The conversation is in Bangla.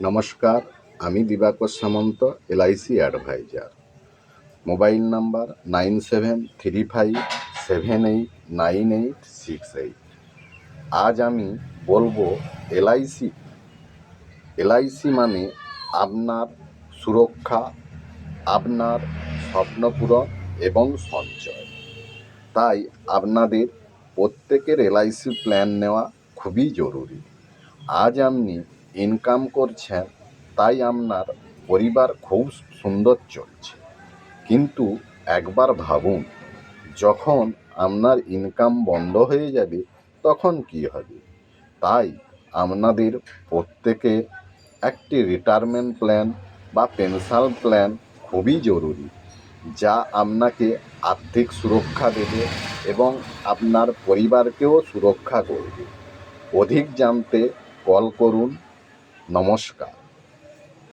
নমস্কার, আমি দিবাকর সামন্ত, এলআইসি অ্যাডভাইজার। Mobile number 9735789868। আজ আমি বলবো এলআইসি। এলআইসি মানে আপনার সুরক্ষা, আপনার স্বপ্নপূরণ এবং সঞ্চয়। তাই আপনাদের প্রত্যেকের এলআইসি প্ল্যান নেওয়া খুবই জরুরি। আজ আপনি ইনকাম করছেন, তাই আপনার পরিবার খুব সুন্দর চলছে, কিন্তু একবার ভাবুন, যখন আপনার ইনকাম বন্ধ হয়ে যাবে তখন কি হবে? তাই আপনাদের প্রত্যেকের একটি রিটায়ারমেন্ট প্ল্যান বা পেনশন প্ল্যান খুবই জরুরি, যা আপনাকে আর্থিক সুরক্ষা দেবে এবং আপনার পরিবারকেও সুরক্ষা করবে। অধিক জানতে কল করুন। নমস্কার।